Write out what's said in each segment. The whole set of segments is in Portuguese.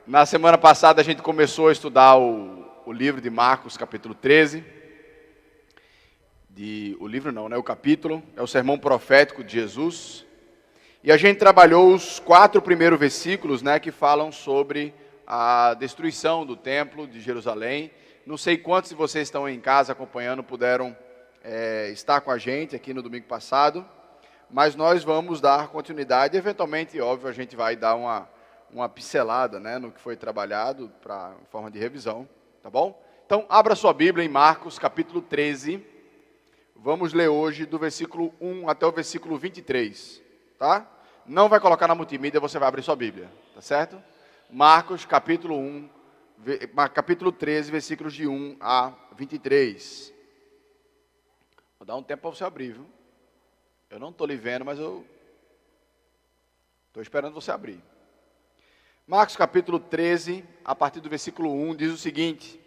Na semana passada a gente começou a estudar o livro de Marcos, capítulo 13. O livro não, né? O capítulo. É o sermão profético de Jesus. E a gente trabalhou os 4 primeiros versículos, né? Que falam sobre a destruição do templo de Jerusalém. Não sei quantos de vocês estão em casa acompanhando, puderam estar com a gente aqui no domingo passado. Mas nós vamos dar continuidade. Eventualmente, óbvio, a gente vai dar uma pincelada, né, no que foi trabalhado em forma de revisão, tá bom? Então, abra sua Bíblia em Marcos, capítulo 13. Vamos ler hoje do versículo 1 até o versículo 23, tá? Não vai colocar na multimídia, você vai abrir sua Bíblia, tá certo? Marcos, capítulo 13, versículos de 1 a 23. Vou dar um tempo para você abrir, viu? Eu não estou lhe vendo, mas eu estou esperando você abrir. Marcos capítulo 13, a partir do versículo 1, diz o seguinte: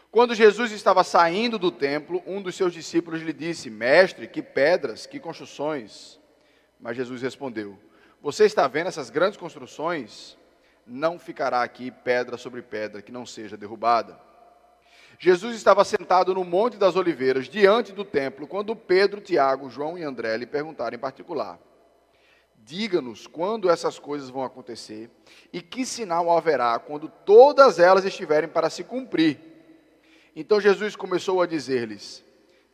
Quando Jesus estava saindo do templo, um dos seus discípulos lhe disse: Mestre, que pedras, que construções. Mas Jesus respondeu: Você está vendo essas grandes construções? Não ficará aqui pedra sobre pedra que não seja derrubada. Jesus estava sentado no Monte das Oliveiras, diante do templo, quando Pedro, Tiago, João e André lhe perguntaram em particular: Diga-nos quando essas coisas vão acontecer e que sinal haverá quando todas elas estiverem para se cumprir. Então Jesus começou a dizer-lhes: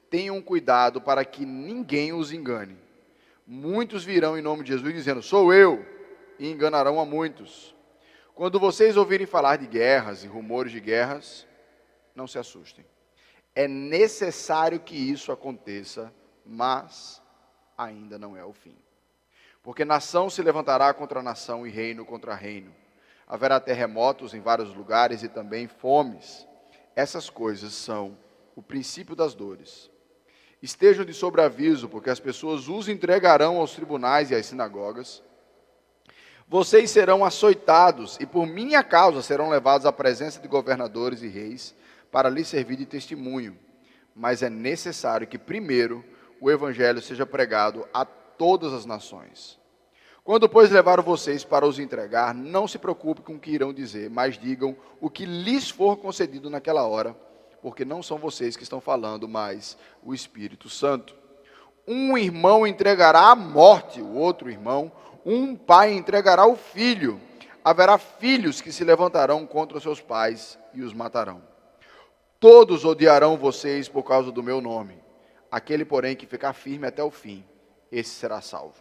Tenham cuidado para que ninguém os engane. Muitos virão em nome de Jesus dizendo: Sou eu, e enganarão a muitos. Quando vocês ouvirem falar de guerras e rumores de guerras, não se assustem. É necessário que isso aconteça, mas ainda não é o fim. Porque nação se levantará contra nação e reino contra reino. Haverá terremotos em vários lugares e também fomes. Essas coisas são o princípio das dores. Estejam de sobreaviso, porque as pessoas os entregarão aos tribunais e às sinagogas. Vocês serão açoitados e por minha causa serão levados à presença de governadores e reis para lhes servir de testemunho. Mas é necessário que primeiro o evangelho seja pregado a todas as nações. Quando, pois, levaram vocês para os entregar, não se preocupe com o que irão dizer, mas digam o que lhes for concedido naquela hora, porque não são vocês que estão falando, mas o Espírito Santo. Um irmão entregará à morte o outro irmão, um pai entregará o filho. Haverá filhos que se levantarão contra os seus pais e os matarão. Todos odiarão vocês por causa do meu nome. Aquele, porém, que ficar firme até o fim, esse será salvo.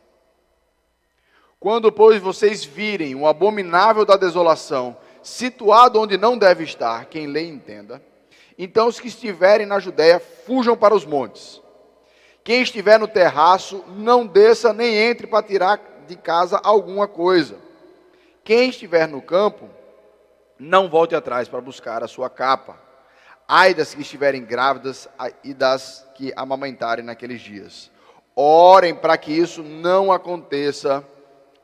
Quando, pois, vocês virem o abominável da desolação, situado onde não deve estar, quem lê entenda, então os que estiverem na Judéia fujam para os montes. Quem estiver no terraço, não desça nem entre para tirar de casa alguma coisa. Quem estiver no campo, não volte atrás para buscar a sua capa. Ai das que estiverem grávidas e das que amamentarem naqueles dias. Orem para que isso não aconteça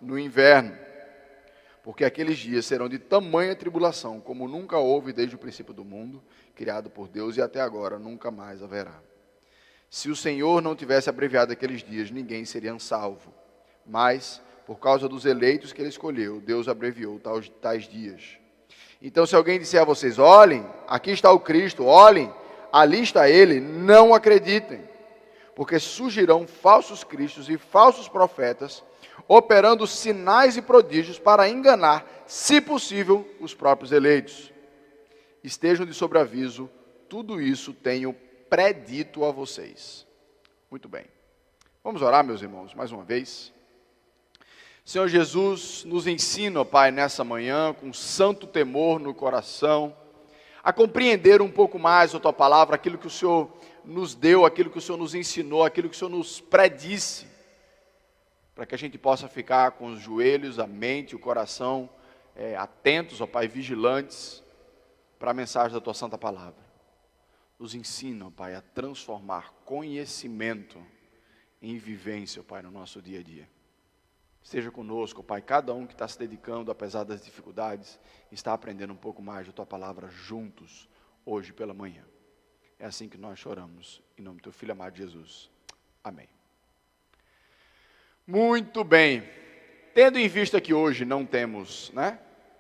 no inverno, porque aqueles dias serão de tamanha tribulação, como nunca houve desde o princípio do mundo, criado por Deus, e até agora nunca mais haverá. Se o Senhor não tivesse abreviado aqueles dias, ninguém seria salvo. Mas, por causa dos eleitos que Ele escolheu, Deus abreviou tais dias. Então, se alguém disser a vocês: olhem, aqui está o Cristo, olhem, ali está Ele, não acreditem, porque surgirão falsos cristos e falsos profetas, operando sinais e prodígios para enganar, se possível, os próprios eleitos. Estejam de sobreaviso, tudo isso tenho predito a vocês. Muito bem. Vamos orar, meus irmãos, mais uma vez. Senhor Jesus, nos ensina, ó Pai, nessa manhã, com santo temor no coração, a compreender um pouco mais a Tua palavra, aquilo que o Senhor nos deu, aquilo que o Senhor nos ensinou, aquilo que o Senhor nos predisse, para que a gente possa ficar com os joelhos, a mente, o coração atentos, ó Pai, vigilantes, para a mensagem da Tua santa palavra. Nos ensina, ó Pai, a transformar conhecimento em vivência, ó Pai, no nosso dia a dia. Esteja conosco, Pai, cada um que está se dedicando, apesar das dificuldades, está aprendendo um pouco mais da Tua palavra juntos, hoje pela manhã. É assim que nós choramos, em nome do Teu Filho amado Jesus. Amém. Muito bem. Tendo em vista que hoje não temos,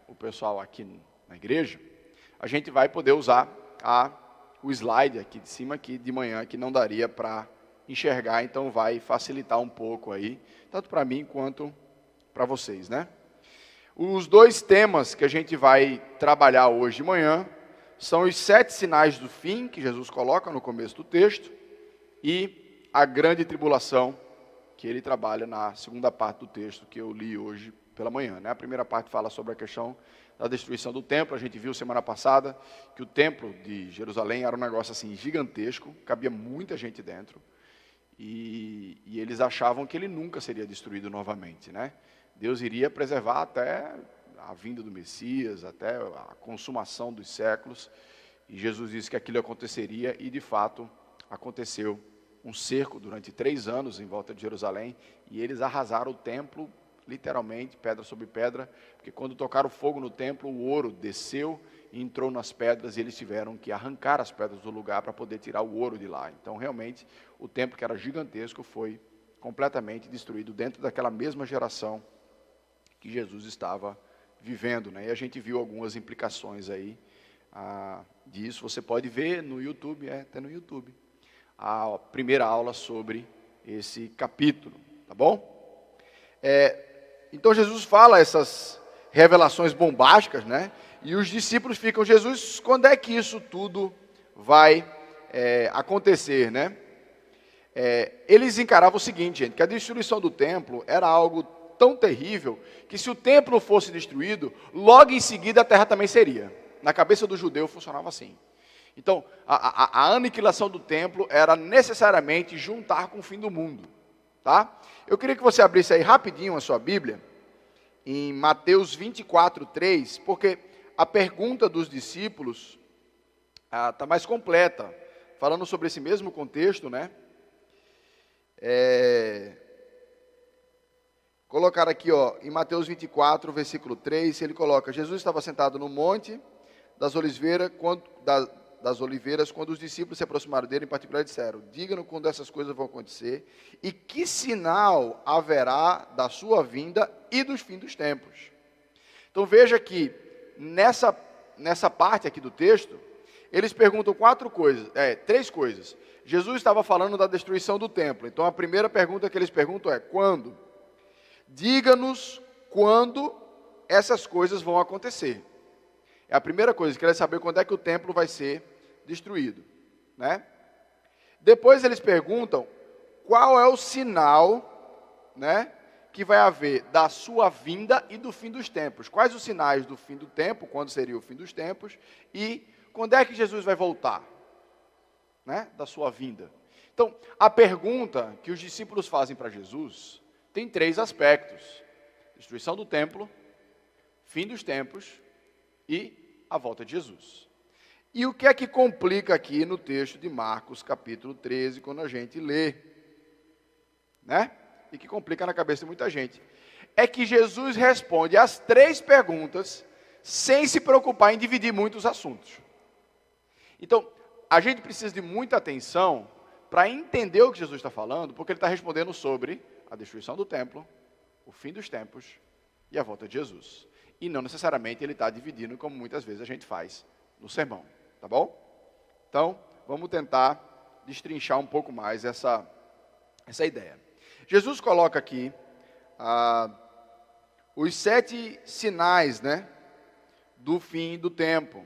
o pessoal aqui na igreja, a gente vai poder usar o slide aqui de cima, aqui de manhã, que não daria para enxergar, então vai facilitar um pouco aí, tanto para mim quanto para vocês, né? Os dois temas que a gente vai trabalhar hoje de manhã são os 7 sinais do fim, que Jesus coloca no começo do texto, e a grande tribulação, que ele trabalha na segunda parte do texto que eu li hoje pela manhã, né? A primeira parte fala sobre a questão da destruição do templo. A gente viu semana passada que o templo de Jerusalém era um negócio assim gigantesco, cabia muita gente dentro, e eles achavam que ele nunca seria destruído novamente, né? Deus iria preservar até a vinda do Messias, até a consumação dos séculos, e Jesus disse que aquilo aconteceria, e de fato aconteceu. Um cerco durante 3 anos em volta de Jerusalém, e eles arrasaram o templo, literalmente, pedra sobre pedra, porque quando tocaram fogo no templo, o ouro desceu e entrou nas pedras, e eles tiveram que arrancar as pedras do lugar para poder tirar o ouro de lá. Então, realmente, o templo, que era gigantesco, foi completamente destruído dentro daquela mesma geração que Jesus estava vivendo, né? E a gente viu algumas implicações aí disso. Você pode ver no YouTube, até no YouTube, a primeira aula sobre esse capítulo, tá bom? Então Jesus fala essas revelações bombásticas, né? E os discípulos ficam, Jesus, quando é que isso tudo vai acontecer, né? Eles encaravam o seguinte, gente, que a destruição do templo era algo tão terrível, que se o templo fosse destruído, logo em seguida a terra também seria. Na cabeça do judeu funcionava assim. Então, a aniquilação do templo era necessariamente juntar com o fim do mundo, tá? Eu queria que você abrisse aí rapidinho a sua Bíblia, em Mateus 24:3, porque a pergunta dos discípulos está mais completa, falando sobre esse mesmo contexto, né? Colocar aqui, em Mateus 24, versículo 3, ele coloca: Jesus estava sentado no monte das oliveiras, quando os discípulos se aproximaram dele, em particular, disseram: diga-nos quando essas coisas vão acontecer, e que sinal haverá da sua vinda e dos fins dos tempos. Então veja que nessa parte aqui do texto, eles perguntam 3 coisas. Jesus estava falando da destruição do templo, então a primeira pergunta que eles perguntam é: quando? Diga-nos quando essas coisas vão acontecer. É a primeira coisa, querem saber quando é que o templo vai ser destruído, né? Depois eles perguntam qual é o sinal, né, que vai haver da sua vinda e do fim dos tempos. Quais os sinais do fim do tempo, quando seria o fim dos tempos, e quando é que Jesus vai voltar, né, da sua vinda. Então, a pergunta que os discípulos fazem para Jesus tem 3 aspectos: destruição do templo, fim dos tempos e a volta de Jesus. E o que é que complica aqui no texto de Marcos, capítulo 13, quando a gente lê, né? E que complica na cabeça de muita gente, é que Jesus responde às 3 perguntas sem se preocupar em dividir muito os assuntos. Então, a gente precisa de muita atenção para entender o que Jesus está falando, porque ele está respondendo sobre a destruição do templo, o fim dos tempos e a volta de Jesus. E não necessariamente ele está dividindo, como muitas vezes a gente faz no sermão, tá bom? Então, vamos tentar destrinchar um pouco mais essa ideia. Jesus coloca aqui os 7 sinais, né, do fim do tempo.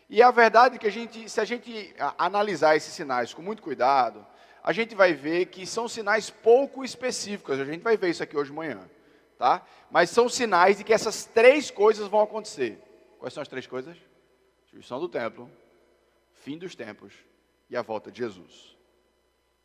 E a verdade é que se a gente analisar esses sinais com muito cuidado, a gente vai ver que são sinais pouco específicos. A gente vai ver isso aqui hoje de manhã, tá? Mas são sinais de que essas 3 coisas vão acontecer. Quais são as 3 coisas? Destruição do templo, fim dos tempos e a volta de Jesus.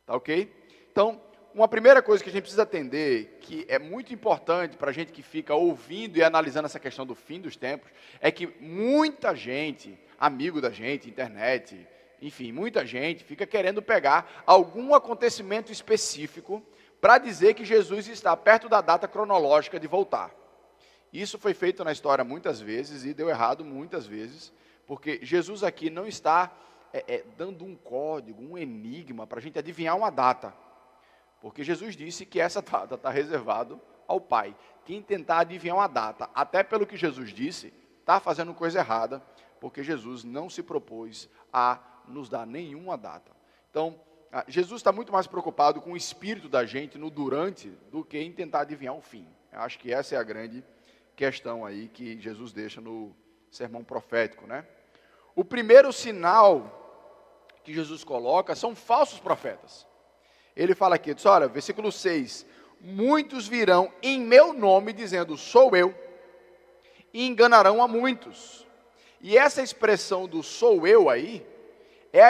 Tá ok? Então, uma primeira coisa que a gente precisa entender, que é muito importante para a gente que fica ouvindo e analisando essa questão do fim dos tempos, é que muita gente, amigo da gente, internet, enfim, muita gente fica querendo pegar algum acontecimento específico para dizer que Jesus está perto da data cronológica de voltar. Isso foi feito na história muitas vezes e deu errado muitas vezes, porque Jesus aqui não está dando um código, um enigma para a gente adivinhar uma data. Porque Jesus disse que essa data está reservado ao Pai. Quem tentar adivinhar uma data, até pelo que Jesus disse, está fazendo coisa errada, porque Jesus não se propôs a nos dar nenhuma data. Então, Jesus está muito mais preocupado com o espírito da gente no durante do que em tentar adivinhar o fim. Eu acho que essa é a grande questão aí que Jesus deixa no sermão profético, né? O primeiro sinal que Jesus coloca são falsos profetas. Ele fala aqui, diz, olha, versículo 6, muitos virão em meu nome dizendo, sou eu, e enganarão a muitos. E essa expressão do sou eu aí, é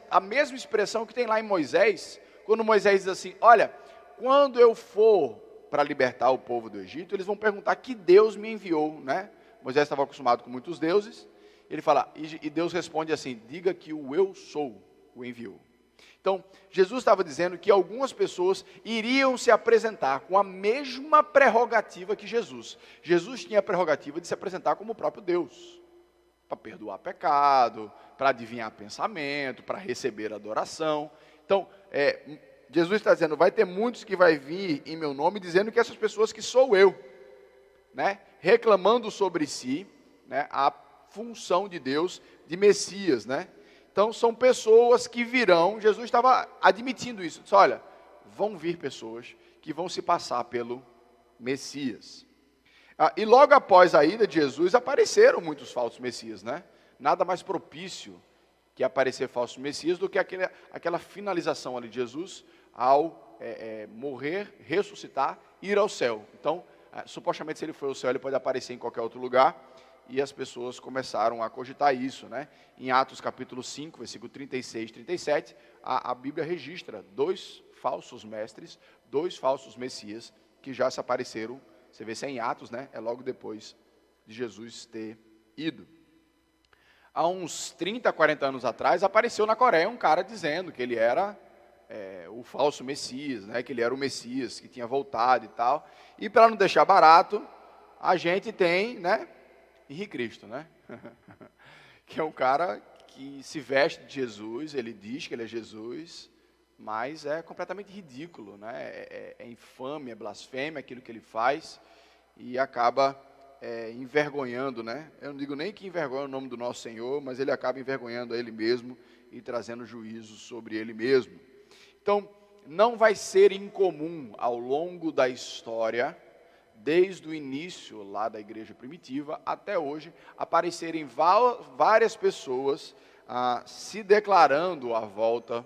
a mesma expressão que tem lá em Moisés, quando Moisés diz assim, olha, quando eu for para libertar o povo do Egito, eles vão perguntar que Deus me enviou, né? Moisés estava acostumado com muitos deuses, ele fala, e Deus responde assim, diga que o eu sou o enviou. Então, Jesus estava dizendo que algumas pessoas iriam se apresentar com a mesma prerrogativa que Jesus. Jesus tinha a prerrogativa de se apresentar como o próprio Deus, para perdoar pecado, para adivinhar pensamento, para receber adoração. Então, Jesus está dizendo, vai ter muitos que vai vir em meu nome, dizendo que essas pessoas que sou eu, né? Reclamando sobre si, né? A função de Deus, de Messias, né? Então, são pessoas que virão, Jesus estava admitindo isso, disse, olha, vão vir pessoas que vão se passar pelo Messias. E logo após a ida de Jesus, apareceram muitos falsos Messias, né? Nada mais propício que aparecer falsos Messias do que aquela finalização ali de Jesus ao morrer, ressuscitar, ir ao céu. Então, supostamente se ele foi ao céu, ele pode aparecer em qualquer outro lugar, e as pessoas começaram a cogitar isso, né? Em Atos capítulo 5, versículo 36 e 37, a Bíblia registra 2 falsos mestres, 2 falsos Messias, que já se apareceram. Você vê se é em Atos, né? É logo depois de Jesus ter ido. Há uns 30, 40 anos atrás, apareceu na Coreia um cara dizendo que ele era o falso Messias, né? Que ele era o Messias, que tinha voltado e tal. E para não deixar barato, a gente tem, né? Henri Cristo, né? Que é um cara que se veste de Jesus, ele diz que ele é Jesus, mas é completamente ridículo, né? É infame, é blasfêmia aquilo que ele faz e acaba envergonhando, né? Eu não digo nem que envergonha o nome do nosso Senhor, mas ele acaba envergonhando a ele mesmo e trazendo juízo sobre ele mesmo. Então, não vai ser incomum ao longo da história, desde o início lá da igreja primitiva até hoje, aparecerem várias pessoas se declarando a volta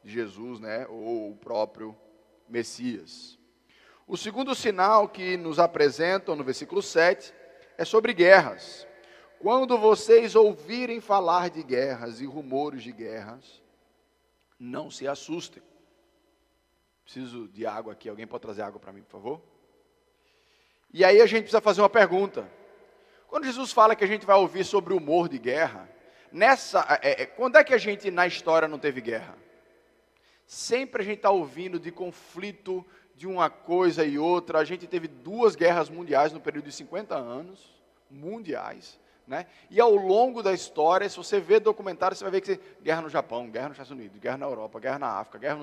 de Jesus, né, ou o próprio Messias. O segundo sinal que nos apresentam no versículo 7 é sobre guerras. Quando vocês ouvirem falar de guerras e rumores de guerras, não se assustem. Preciso de água aqui, alguém pode trazer água para mim, por favor? E aí a gente precisa fazer uma pergunta. Quando Jesus fala que a gente vai ouvir sobre o humor de guerra, quando é que a gente na história não teve guerra? Sempre a gente está ouvindo de conflito de uma coisa e outra. A gente teve 2 guerras mundiais no período de 50 anos, mundiais, né? E ao longo da história, se você vê documentário, você vai ver que guerra no Japão, guerra nos Estados Unidos, guerra na Europa, guerra na África, guerra.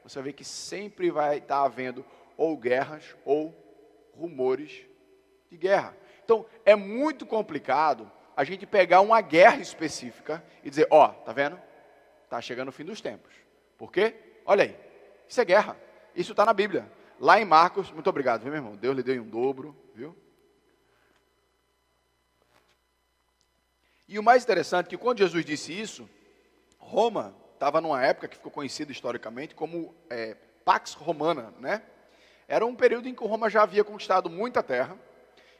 Você vai ver que sempre vai estar havendo ou guerras ou rumores de guerra. Então, é muito complicado a gente pegar uma guerra específica e dizer, ó, tá vendo? Está chegando o fim dos tempos. Por quê? Olha aí, isso é guerra. Isso está na Bíblia. Lá em Marcos, muito obrigado, viu, meu irmão? Deus lhe deu em um dobro, viu? E o mais interessante é que quando Jesus disse isso, Roma estava numa época que ficou conhecida historicamente como Pax Romana, né? Era um período em que Roma já havia conquistado muita terra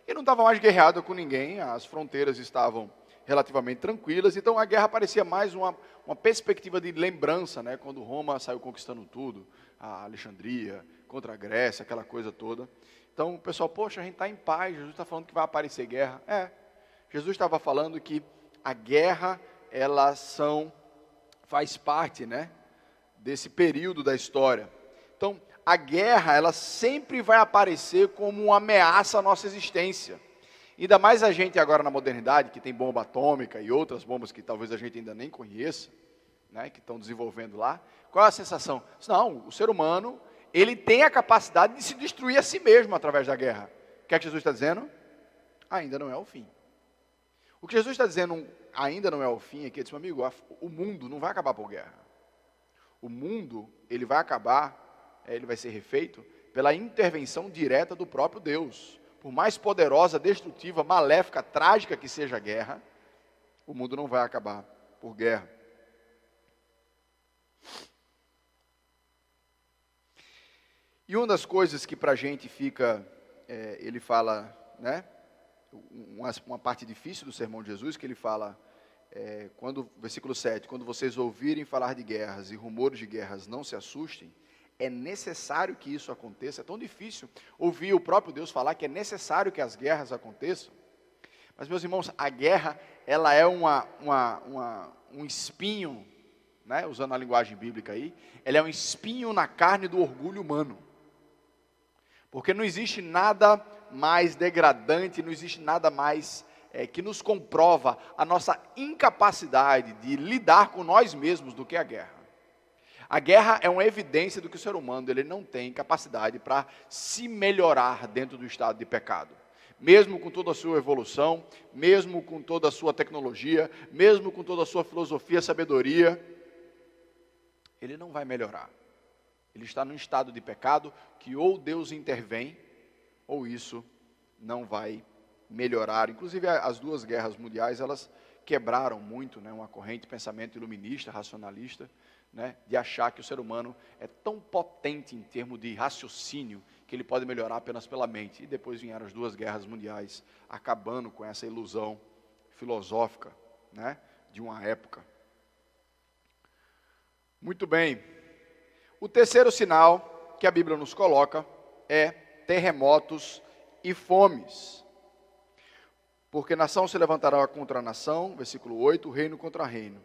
e não estava mais guerreada com ninguém, as fronteiras estavam relativamente tranquilas, então a guerra parecia mais uma perspectiva de lembrança, né? Quando Roma saiu conquistando tudo, a Alexandria, contra a Grécia, aquela coisa toda. Então o pessoal, poxa, a gente está em paz, Jesus está falando que vai aparecer guerra. Jesus estava falando que a guerra, faz parte, né, desse período da história. Então, a guerra, ela sempre vai aparecer como uma ameaça à nossa existência. Ainda mais a gente agora na modernidade, que tem bomba atômica e outras bombas que talvez a gente ainda nem conheça, né, que estão desenvolvendo lá. Qual é a sensação? Não, o ser humano, ele tem a capacidade de se destruir a si mesmo através da guerra. O que é que Jesus está dizendo? Ainda não é o fim. O que Jesus está dizendo, ainda não é o fim, é que ele diz, meu amigo, o mundo não vai acabar por guerra. O mundo, ele vai acabar, ele vai ser refeito pela intervenção direta do próprio Deus. Por mais poderosa, destrutiva, maléfica, trágica que seja a guerra, o mundo não vai acabar por guerra. E uma das coisas que para a gente fica, ele fala, né, uma parte difícil do sermão de Jesus, que ele fala, versículo 7, quando vocês ouvirem falar de guerras e rumores de guerras, não se assustem, é necessário que isso aconteça. É tão difícil ouvir o próprio Deus falar que é necessário que as guerras aconteçam. Mas, meus irmãos, a guerra, ela é um espinho, né, usando a linguagem bíblica aí, ela é um espinho na carne do orgulho humano. Porque não existe nada mais degradante, não existe nada mais que nos comprova a nossa incapacidade de lidar com nós mesmos do que a guerra. A guerra é uma evidência do que o ser humano ele não tem capacidade para se melhorar dentro do estado de pecado. Mesmo com toda a sua evolução, mesmo com toda a sua tecnologia, mesmo com toda a sua filosofia, sabedoria, ele não vai melhorar. Ele está num estado de pecado que ou Deus intervém, ou isso não vai melhorar. Inclusive as duas guerras mundiais, elas quebraram muito, né, uma corrente de pensamento iluminista, racionalista, né, de achar que o ser humano é tão potente em termos de raciocínio que ele pode melhorar apenas pela mente. E depois vieram as duas guerras mundiais, acabando com essa ilusão filosófica, né, de uma época. Muito bem. O terceiro sinal que a Bíblia nos coloca é terremotos e fomes. Porque nação se levantará contra nação, versículo 8, reino contra reino.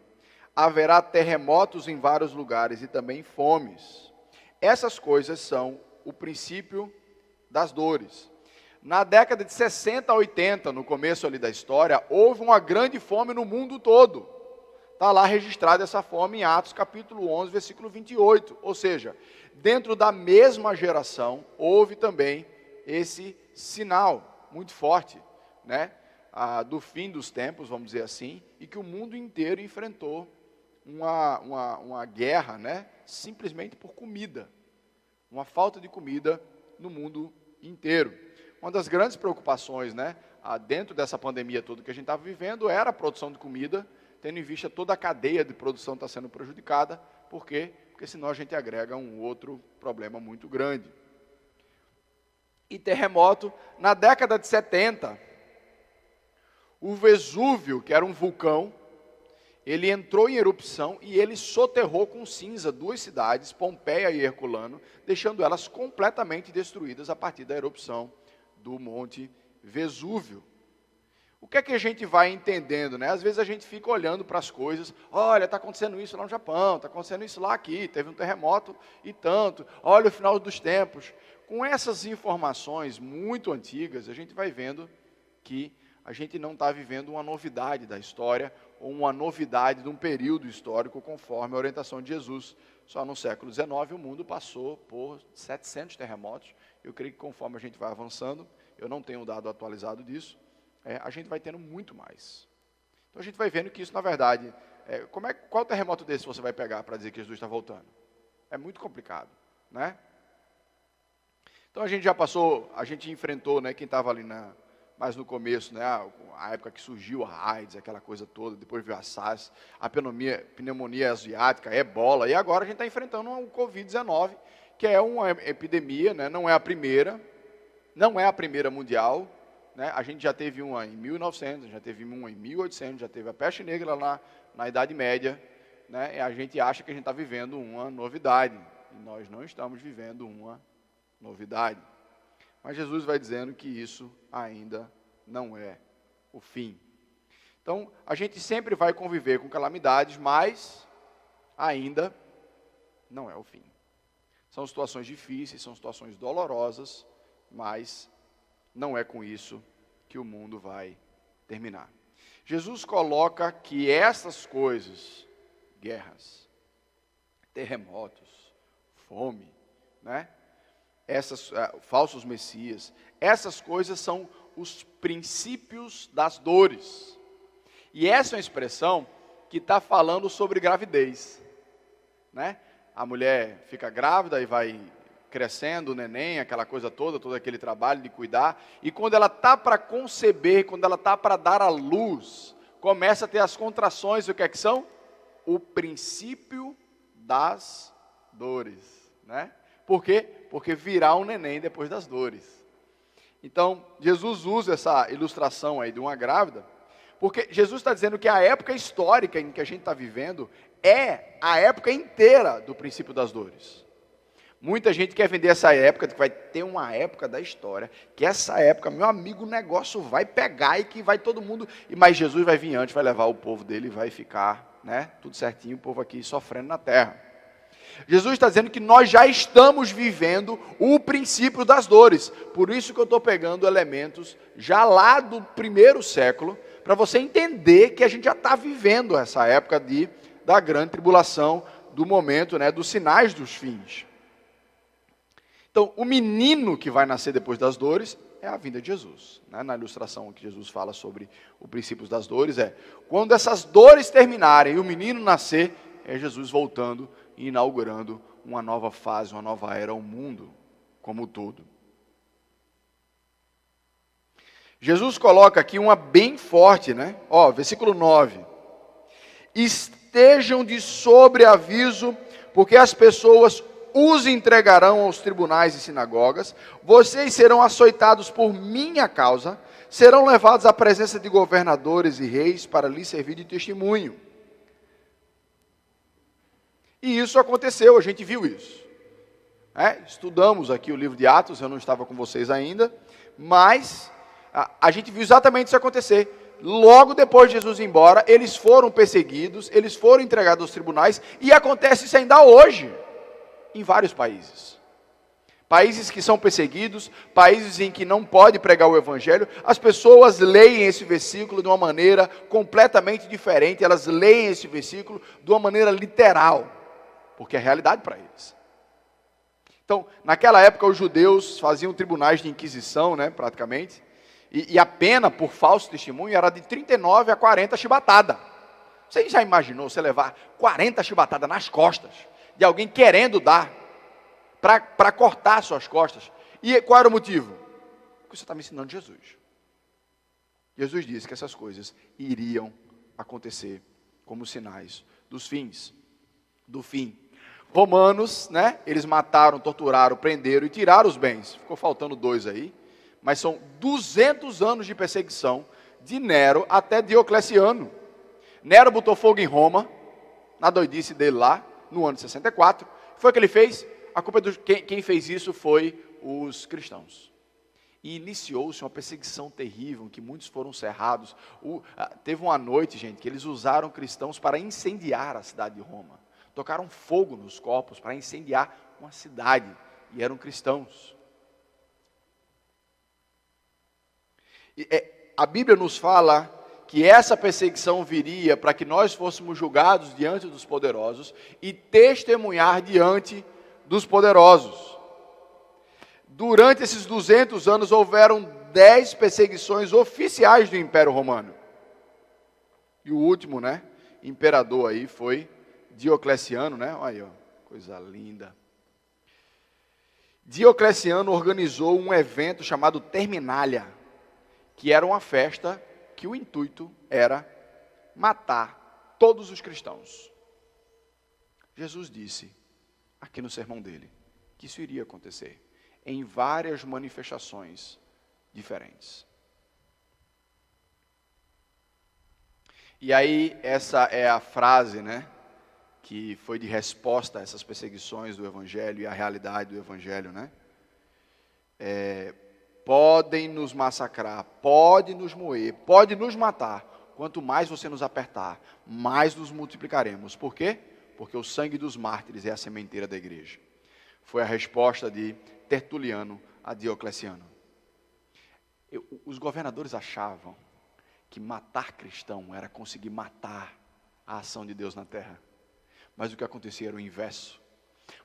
Haverá terremotos em vários lugares e também fomes. Essas coisas são o princípio das dores. Na década de 60 a 80, no começo ali da história, houve uma grande fome no mundo todo. Está lá registrada essa fome em Atos capítulo 11, versículo 28. Ou seja, dentro da mesma geração, houve também esse sinal muito forte, né, do fim dos tempos, vamos dizer assim, e que o mundo inteiro enfrentou uma guerra, né, simplesmente por comida. Uma falta de comida no mundo inteiro. Uma das grandes preocupações, né, dentro dessa pandemia toda que a gente estava vivendo, era a produção de comida, tendo em vista toda a cadeia de produção está sendo prejudicada. Por quê? Porque senão a gente agrega um outro problema muito grande. E terremoto, na década de 70, o Vesúvio, que era um vulcão, ele entrou em erupção e ele soterrou com cinza duas cidades, Pompeia e Herculano, deixando elas completamente destruídas a partir da erupção do Monte Vesúvio. O que é que a gente vai entendendo, né? Às vezes a gente fica olhando para as coisas, olha, está acontecendo isso lá no Japão, está acontecendo isso lá aqui, teve um terremoto e tanto, olha o final dos tempos. Com essas informações muito antigas, a gente vai vendo que a gente não está vivendo uma novidade da história, ou uma novidade de um período histórico conforme a orientação de Jesus. Só no século XIX o mundo passou por 700 terremotos. Eu creio que conforme a gente vai avançando, eu não tenho um dado atualizado disso, a gente vai tendo muito mais. Então a gente vai vendo que isso, na verdade, qual terremoto desse você vai pegar para dizer que Jesus está voltando? É muito complicado, né? Então a gente já passou, a gente enfrentou, né, quem estava ali mais no começo, né, a época que surgiu a AIDS, aquela coisa toda, depois veio a SARS, a pneumonia asiática, a ebola, e agora a gente está enfrentando o Covid-19, que é uma epidemia, né, não é a primeira mundial, né, a gente já teve uma em 1900, já teve uma em 1800, já teve a peste negra lá na Idade Média, né, e a gente acha que a gente está vivendo uma novidade, e nós não estamos vivendo uma novidade. Mas Jesus vai dizendo que isso ainda não é o fim. Então, a gente sempre vai conviver com calamidades, mas ainda não é o fim. São situações difíceis, são situações dolorosas, mas não é com isso que o mundo vai terminar. Jesus coloca que essas coisas, guerras, terremotos, fome, né, falsos messias, essas coisas são os princípios das dores. E essa é uma expressão que está falando sobre gravidez, né? A mulher fica grávida e vai crescendo o neném, aquela coisa toda, todo aquele trabalho de cuidar, e quando ela está para conceber, quando ela está para dar à luz, começa a ter as contrações, o que é que são? O princípio das dores, né? Por quê? Porque virá um neném depois das dores. Então, Jesus usa essa ilustração aí de uma grávida, porque Jesus está dizendo que a época histórica em que a gente está vivendo é a época inteira do princípio das dores. Muita gente quer vender essa época, que vai ter uma época da história, que essa época, meu amigo, o negócio vai pegar e que vai todo mundo... Mas Jesus vai vir antes, vai levar o povo dele e vai ficar, né, tudo certinho, o povo aqui sofrendo na terra. Jesus está dizendo que nós já estamos vivendo o princípio das dores. Por isso que eu estou pegando elementos já lá do primeiro século, para você entender que a gente já está vivendo essa época da grande tribulação, do momento, né, dos sinais dos fins. Então, o menino que vai nascer depois das dores é a vinda de Jesus. Né? Na ilustração que Jesus fala sobre o princípio das dores, quando essas dores terminarem e o menino nascer, é Jesus voltando e inaugurando uma nova fase, uma nova era ao mundo como um todo. Jesus coloca aqui uma bem forte, né? Versículo 9. Estejam de sobreaviso, porque as pessoas os entregarão aos tribunais e sinagogas, vocês serão açoitados por minha causa, serão levados à presença de governadores e reis para lhes servir de testemunho. E isso aconteceu, a gente viu isso. Estudamos aqui o livro de Atos, eu não estava com vocês ainda, mas a gente viu exatamente isso acontecer. Logo depois de Jesus ir embora, eles foram perseguidos, eles foram entregados aos tribunais, e acontece isso ainda hoje, em vários países. Países que são perseguidos, países em que não pode pregar o evangelho, as pessoas leem esse versículo de uma maneira completamente diferente, elas leem esse versículo de uma maneira literal, porque é realidade para eles. Então, naquela época os judeus faziam tribunais de inquisição, né, praticamente, e a pena por falso testemunho era de 39 a 40 chibatadas. Você já imaginou você levar 40 chibatadas nas costas de alguém querendo dar para cortar suas costas? E qual era o motivo? Porque você está me ensinando Jesus. Jesus disse que essas coisas iriam acontecer como sinais dos fins, do fim. Romanos, né? Eles mataram, torturaram, prenderam e tiraram os bens. Ficou faltando 2 aí. Mas são 200 anos de perseguição de Nero até Diocleciano. Nero botou fogo em Roma, na doidice dele lá, no ano de 64. Foi o que ele fez? A culpa quem fez isso foi os cristãos. E iniciou-se uma perseguição terrível, em que muitos foram cerrados. Teve uma noite, gente, que eles usaram cristãos para incendiar a cidade de Roma. Tocaram fogo nos corpos para incendiar uma cidade, e eram cristãos. A Bíblia nos fala que essa perseguição viria para que nós fôssemos julgados diante dos poderosos e testemunhar diante dos poderosos. Durante esses 200 anos houveram 10 perseguições oficiais do Império Romano. E o último, né, imperador aí foi Diocleciano, né? Olha aí, ó, coisa linda. Diocleciano organizou um evento chamado Terminalia, que era uma festa que o intuito era matar todos os cristãos. Jesus disse, aqui no sermão dele, que isso iria acontecer em várias manifestações diferentes. E aí, essa é a frase, né, que foi de resposta a essas perseguições do Evangelho e a realidade do Evangelho, né? Podem nos massacrar, pode nos moer, pode nos matar. Quanto mais você nos apertar, mais nos multiplicaremos. Por quê? Porque o sangue dos mártires é a sementeira da igreja. Foi a resposta de Tertuliano a Diocleciano. Os governadores achavam que matar cristão era conseguir matar a ação de Deus na terra. Mas o que acontecia era o inverso.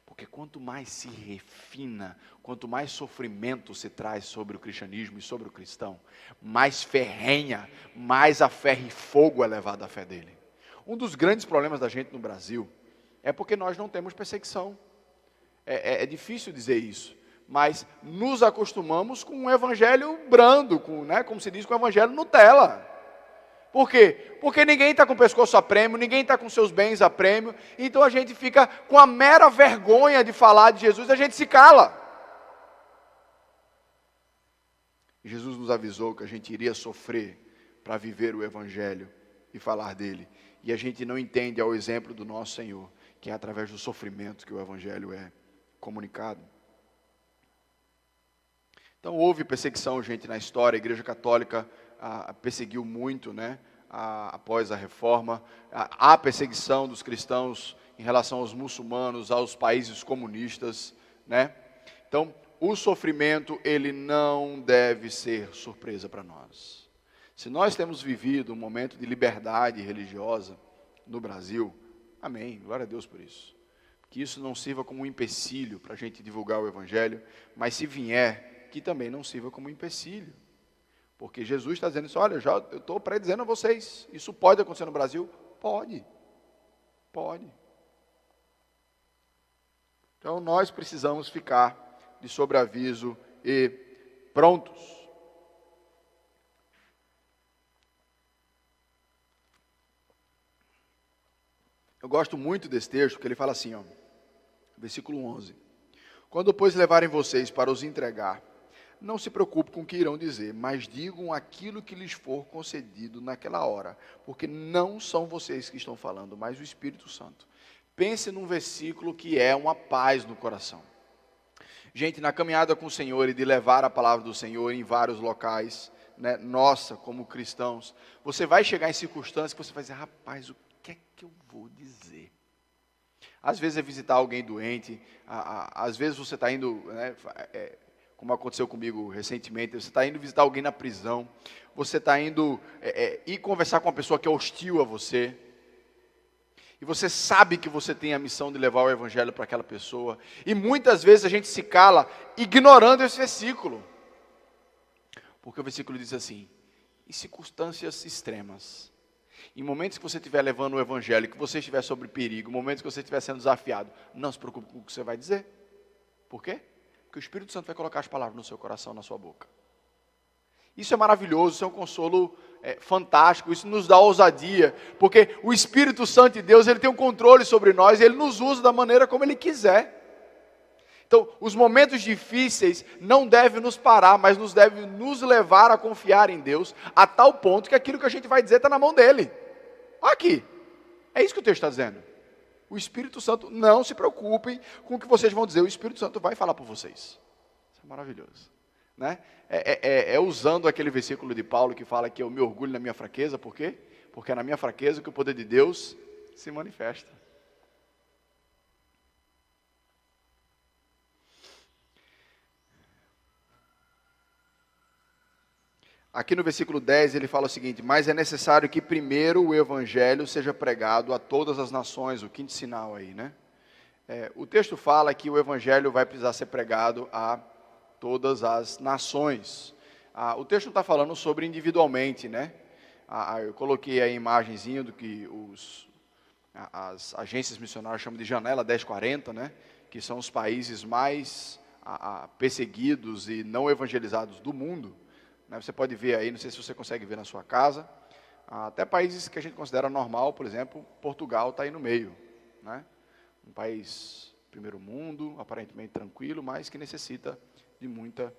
Porque quanto mais se refina, quanto mais sofrimento se traz sobre o cristianismo e sobre o cristão, mais ferrenha, mais a ferro e fogo é levado à fé dele. Um dos grandes problemas da gente no Brasil é porque nós não temos perseguição. É difícil dizer isso, mas nos acostumamos com um evangelho brando, como se diz, com o evangelho Nutella. Por quê? Porque ninguém está com o pescoço a prêmio, ninguém está com seus bens a prêmio, então a gente fica com a mera vergonha de falar de Jesus, a gente se cala. Jesus nos avisou que a gente iria sofrer para viver o evangelho e falar dele. E a gente não entende ao exemplo do nosso Senhor, que é através do sofrimento que o evangelho é comunicado. Então houve perseguição, gente, na história. A Igreja Católica perseguiu muito, após a reforma. Há perseguição dos cristãos em relação aos muçulmanos, aos países comunistas, Então, o sofrimento, ele não deve ser surpresa para nós. Se nós temos vivido um momento de liberdade religiosa no Brasil, amém, glória a Deus por isso. Que isso não sirva como um empecilho para a gente divulgar o Evangelho, mas se vier, que também não sirva como um empecilho. Porque Jesus está dizendo isso, olha, eu estou predizendo a vocês, isso pode acontecer no Brasil? Pode. Então nós precisamos ficar de sobreaviso e prontos. Eu gosto muito desse texto, que ele fala assim, versículo 11. Quando, pois, levarem vocês para os entregar, não se preocupe com o que irão dizer, mas digam aquilo que lhes for concedido naquela hora, porque não são vocês que estão falando, mas o Espírito Santo. Pense num versículo que é uma paz no coração. Gente, na caminhada com o Senhor e de levar a palavra do Senhor em vários locais, nossa, como cristãos, você vai chegar em circunstâncias que você vai dizer, rapaz, o que é que eu vou dizer? Às vezes é visitar alguém doente, às vezes você está indo, como aconteceu comigo recentemente, você está indo visitar alguém na prisão, você está indo ir conversar com uma pessoa que é hostil a você, e você sabe que você tem a missão de levar o evangelho para aquela pessoa, e muitas vezes a gente se cala ignorando esse versículo, porque o versículo diz assim, em circunstâncias extremas, em momentos que você estiver levando o evangelho, que você estiver sob perigo, momentos que você estiver sendo desafiado, não se preocupe com o que você vai dizer. Por quê? Porque o Espírito Santo vai colocar as palavras no seu coração, na sua boca. Isso é maravilhoso, isso é um consolo fantástico, isso nos dá ousadia, porque o Espírito Santo de Deus, ele tem um controle sobre nós, e ele nos usa da maneira como ele quiser. Então, os momentos difíceis não devem nos parar, mas devem nos levar a confiar em Deus, a tal ponto que aquilo que a gente vai dizer está na mão dele. Olha aqui, é isso que o texto está dizendo. O Espírito Santo, não se preocupem com o que vocês vão dizer, o Espírito Santo vai falar por vocês. Isso é maravilhoso. Usando aquele versículo de Paulo que fala que eu me orgulho na minha fraqueza, por quê? Porque é na minha fraqueza que o poder de Deus se manifesta. Aqui no versículo 10 ele fala o seguinte, mas é necessário que primeiro o evangelho seja pregado a todas as nações, o quinto sinal aí, o texto fala que o evangelho vai precisar ser pregado a todas as nações. O texto não está falando sobre individualmente, eu coloquei a imagenzinha do que as agências missionárias chamam de janela 1040, que são os países mais perseguidos e não evangelizados do mundo. Você pode ver aí, não sei se você consegue ver na sua casa, até países que a gente considera normal, por exemplo, Portugal está aí no meio. Um país primeiro mundo, aparentemente tranquilo, mas que necessita de muita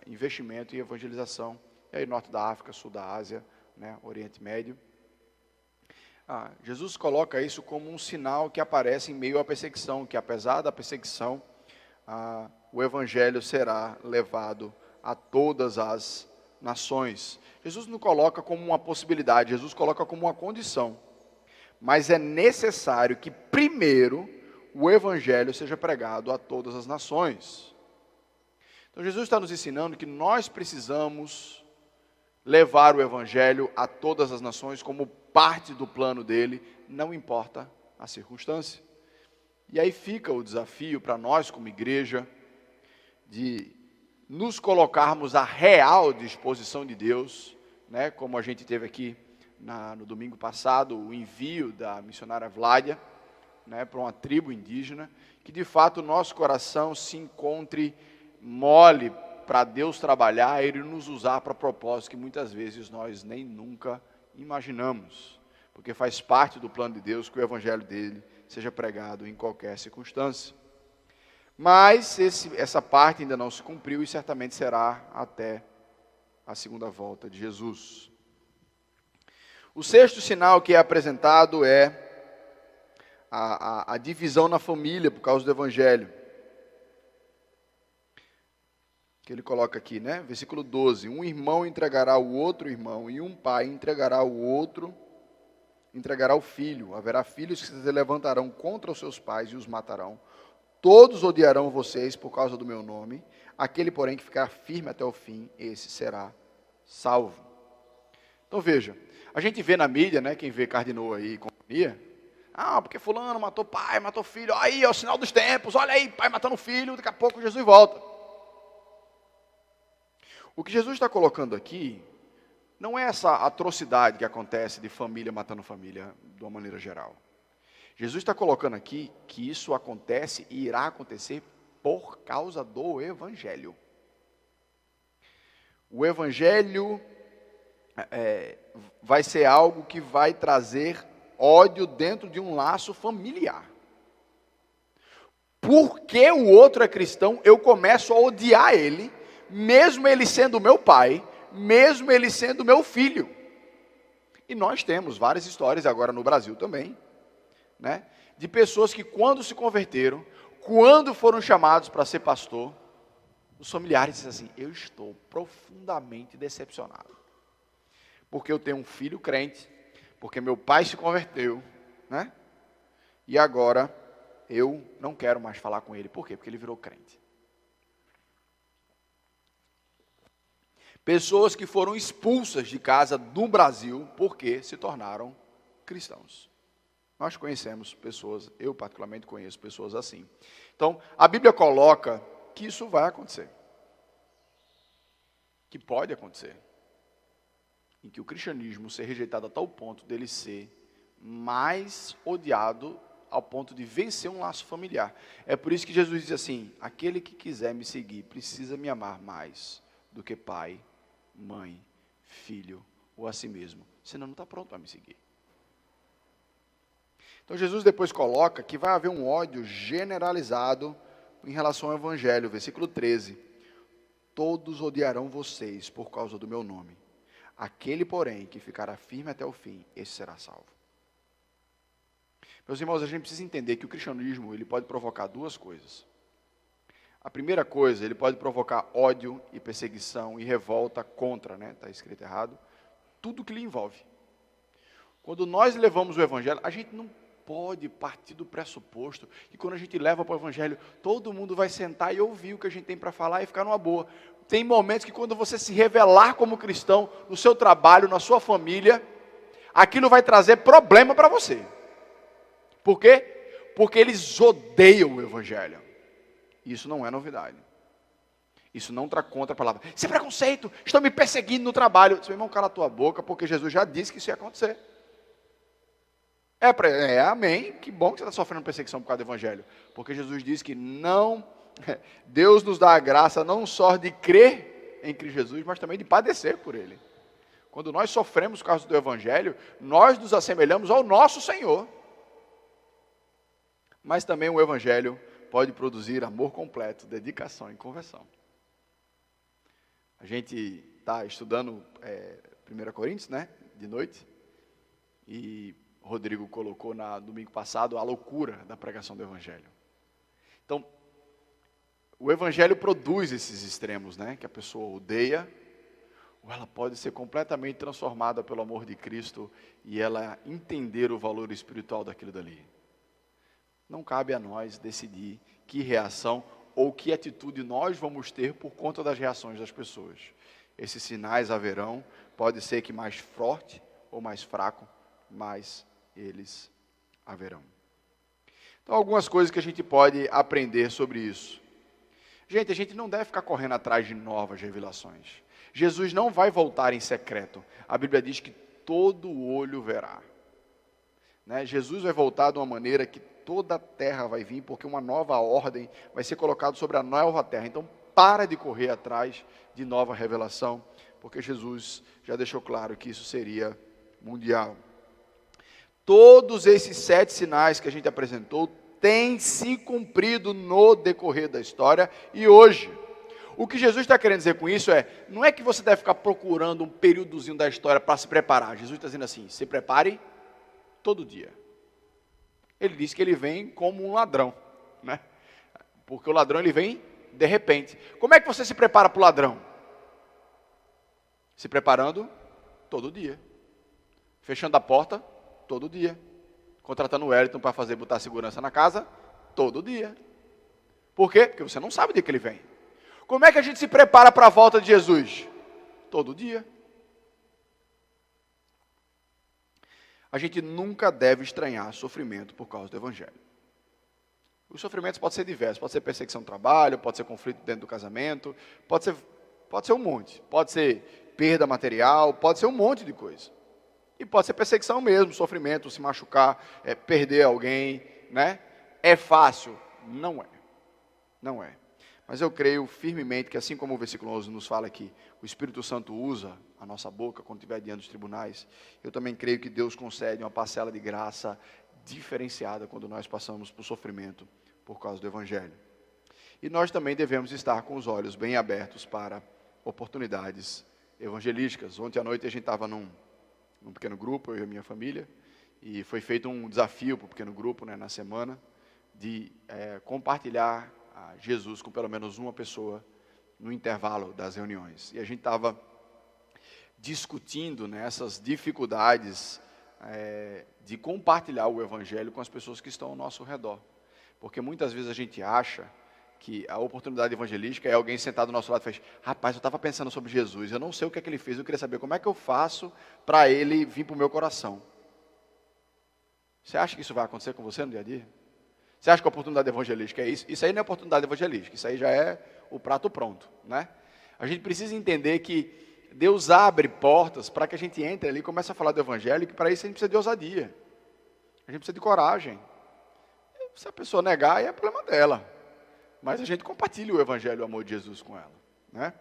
investimento e evangelização. E aí norte da África, sul da Ásia, Oriente Médio. Jesus coloca isso como um sinal que aparece em meio à perseguição, que apesar da perseguição, o evangelho será levado a todas as nações. Jesus não coloca como uma possibilidade, Jesus coloca como uma condição. Mas é necessário que primeiro o evangelho seja pregado a todas as nações. Então Jesus está nos ensinando que nós precisamos levar o evangelho a todas as nações como parte do plano dele, não importa a circunstância. E aí fica o desafio para nós como igreja de nos colocarmos à real disposição de Deus, né? Como a gente teve aqui no domingo passado, o envio da missionária Vládia, né, para uma tribo indígena, que de fato o nosso coração se encontre mole para Deus trabalhar e Ele nos usar para propósitos que muitas vezes nós nem nunca imaginamos, porque faz parte do plano de Deus que o evangelho dele seja pregado em qualquer circunstância. Mas essa parte ainda não se cumpriu e certamente será até a segunda volta de Jesus. O sexto sinal que é apresentado é a divisão na família por causa do evangelho. Que ele coloca aqui, né? Versículo 12. Um irmão entregará o outro irmão, e um pai entregará o filho. Haverá filhos que se levantarão contra os seus pais e os matarão. Todos odiarão vocês por causa do meu nome. Aquele, porém, que ficar firme até o fim, esse será salvo. Então veja, a gente vê na mídia, né? Quem vê Cardinô aí e companhia, porque fulano matou pai, matou filho, aí é o sinal dos tempos, olha aí, pai matando filho, daqui a pouco Jesus volta. O que Jesus está colocando aqui não é essa atrocidade que acontece de família matando família de uma maneira geral. Jesus está colocando aqui que isso acontece e irá acontecer por causa do Evangelho. O Evangelho vai ser algo que vai trazer ódio dentro de um laço familiar. Porque o outro é cristão, eu começo a odiar ele, mesmo ele sendo meu pai, mesmo ele sendo meu filho. E nós temos várias histórias agora no Brasil também, né, de pessoas que quando se converteram, quando foram chamados para ser pastor, os familiares dizem assim: eu estou profundamente decepcionado, porque eu tenho um filho crente, porque meu pai se converteu, né, e agora eu não quero mais falar com ele. Por quê? Porque ele virou crente. Pessoas que foram expulsas de casa do Brasil porque se tornaram cristãos. Nós conhecemos pessoas, eu particularmente conheço pessoas assim. Então, a Bíblia coloca que isso vai acontecer. Que pode acontecer. Em que o cristianismo ser rejeitado a tal ponto dele ser mais odiado ao ponto de vencer um laço familiar. É por isso que Jesus diz assim: aquele que quiser me seguir precisa me amar mais do que pai, mãe, filho ou a si mesmo. Senão não está pronto para me seguir. Então Jesus depois coloca que vai haver um ódio generalizado em relação ao Evangelho. Versículo 13. Todos odiarão vocês por causa do meu nome. Aquele, porém, que ficará firme até o fim, esse será salvo. Meus irmãos, a gente precisa entender que o cristianismo ele pode provocar duas coisas. A primeira coisa, ele pode provocar ódio e perseguição e revolta contra, né? Está escrito errado, tudo que lhe envolve. Quando nós levamos o Evangelho, a gente não pode partir do pressuposto que quando a gente leva para o Evangelho, todo mundo vai sentar e ouvir o que a gente tem para falar e ficar numa boa. Tem momentos que quando você se revelar como cristão, no seu trabalho, na sua família, aquilo vai trazer problema para você. Por quê? Porque eles odeiam o Evangelho. Isso não é novidade. Isso não está contra a palavra. Isso é preconceito, estão me perseguindo no trabalho. Seu irmão, cala a tua boca, porque Jesus já disse que isso ia acontecer. Amém, que bom que você está sofrendo perseguição por causa do Evangelho. Porque Jesus disse que Deus nos dá a graça não só de crer em Cristo Jesus, mas também de padecer por Ele. Quando nós sofremos por causa do Evangelho, nós nos assemelhamos ao nosso Senhor. Mas também o Evangelho pode produzir amor completo, dedicação e conversão. A gente está estudando 1 Coríntios, né, de noite, e o Rodrigo colocou no domingo passado a loucura da pregação do Evangelho. Então, o Evangelho produz esses extremos, né, que a pessoa odeia, ou ela pode ser completamente transformada pelo amor de Cristo e ela entender o valor espiritual daquilo dali. Não cabe a nós decidir que reação ou que atitude nós vamos ter por conta das reações das pessoas. Esses sinais haverão, pode ser que mais forte ou mais fraco, mas eles haverão. Então, algumas coisas que a gente pode aprender sobre isso. Gente, a gente não deve ficar correndo atrás de novas revelações. Jesus não vai voltar em secreto. A Bíblia diz que todo olho verá. Né? Jesus vai voltar de uma maneira que toda a terra vai vir, porque uma nova ordem vai ser colocada sobre a nova terra. Então, para de correr atrás de nova revelação, porque Jesus já deixou claro que isso seria mundial. Todos esses 7 sinais que a gente apresentou têm se cumprido no decorrer da história e hoje. O que Jesus está querendo dizer com isso não é que você deve ficar procurando um períodozinho da história para se preparar. Jesus está dizendo assim, se prepare todo dia. Ele diz que ele vem como um ladrão, né? Porque o ladrão ele vem de repente. Como é que você se prepara para o ladrão? Se preparando todo dia. Fechando a porta todo dia. Contratando o Wellington para botar segurança na casa todo dia. Por quê? Porque você não sabe o dia que ele vem. Como é que a gente se prepara para a volta de Jesus? Todo dia. A gente nunca deve estranhar sofrimento por causa do Evangelho. Os sofrimentos podem ser diversos, pode ser perseguição no trabalho, pode ser conflito dentro do casamento, pode ser um monte, pode ser perda material, pode ser um monte de coisa. E pode ser perseguição mesmo, sofrimento, se machucar, perder alguém, né? É fácil? Não é. Não é. Mas eu creio firmemente que assim como o versículo 11 nos fala que o Espírito Santo usa a nossa boca quando estiver diante dos tribunais, eu também creio que Deus concede uma parcela de graça diferenciada quando nós passamos por sofrimento por causa do Evangelho. E nós também devemos estar com os olhos bem abertos para oportunidades evangelísticas. Ontem à noite a gente estava num pequeno grupo, eu e a minha família, e foi feito um desafio para o pequeno grupo, né, na semana, de compartilhar Jesus com pelo menos uma pessoa no intervalo das reuniões. E a gente estava discutindo, né, essas dificuldades de compartilhar o Evangelho com as pessoas que estão ao nosso redor. Porque muitas vezes a gente acha que a oportunidade evangelística é alguém sentado do nosso lado e faz, rapaz, eu estava pensando sobre Jesus, eu não sei o que é que ele fez, eu queria saber como é que eu faço para ele vir para o meu coração. Você acha que isso vai acontecer com você no dia a dia? Você acha que a oportunidade evangelística é isso? Isso aí não é oportunidade evangelística, isso aí já é o prato pronto, né? A gente precisa entender que Deus abre portas para que a gente entre ali e comece a falar do Evangelho, e que para isso a gente precisa de ousadia, a gente precisa de coragem. Se a pessoa negar, aí é problema dela. Mas a gente compartilha o Evangelho, o amor de Jesus com ela, né?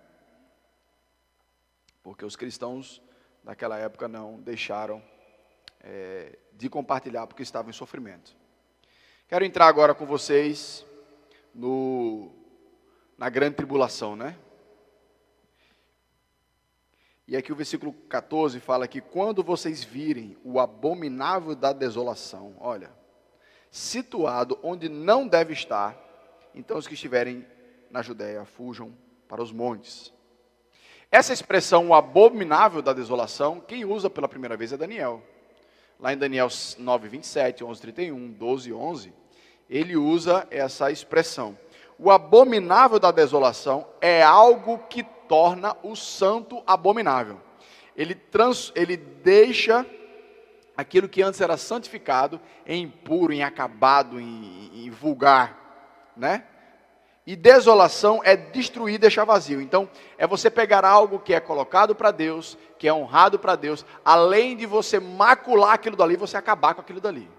Porque os cristãos daquela época não deixaram de compartilhar porque estavam em sofrimento. Quero entrar agora com vocês na grande tribulação, né? E aqui o versículo 14 fala que quando vocês virem o abominável da desolação, olha, situado onde não deve estar, então os que estiverem na Judéia fujam para os montes. Essa expressão, o abominável da desolação, quem usa pela primeira vez é Daniel. Lá em Daniel 9, 27, 11, 31, 12, 11, ele usa essa expressão. O abominável da desolação é algo que torna o santo abominável. Ele deixa aquilo que antes era santificado em impuro, em acabado, em vulgar, né? E desolação é destruir e deixar vazio. Então, é você pegar algo que é colocado para Deus, que é honrado para Deus, além de você macular aquilo dali, você acabar com aquilo dali.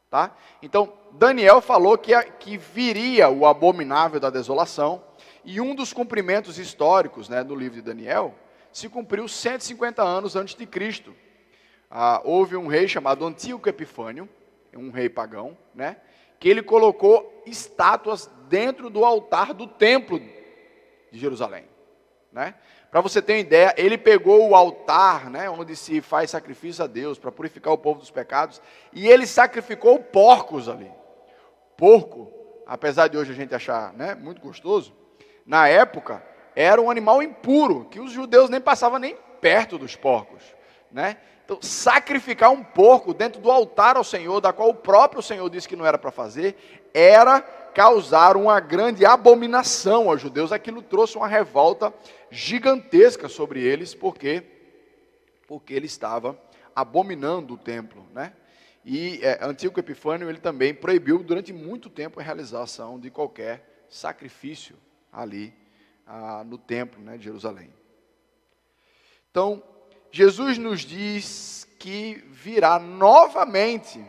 Tá? Então, Daniel falou que viria o abominável da desolação, e um dos cumprimentos históricos, né, do livro de Daniel, se cumpriu 150 anos antes de Cristo. Houve um rei chamado Antíoco Epifânio, um rei pagão, né, que ele colocou estátuas dentro do altar do templo de Jerusalém, né? Para você ter uma ideia, ele pegou o altar, né, onde se faz sacrifício a Deus para purificar o povo dos pecados, e ele sacrificou porcos ali. Porco, apesar de hoje a gente achar, né, muito gostoso, na época era um animal impuro, que os judeus nem passavam nem perto dos porcos, né? Então, sacrificar um porco dentro do altar ao Senhor, da qual o próprio Senhor disse que não era para fazer, era causar uma grande abominação aos judeus. Aquilo trouxe uma revolta gigantesca sobre eles, porque ele estava abominando o templo, né? E Antíoco Epifânio, ele também proibiu durante muito tempo a realização de qualquer sacrifício ali no templo, né, de Jerusalém. Então, Jesus nos diz que virá novamente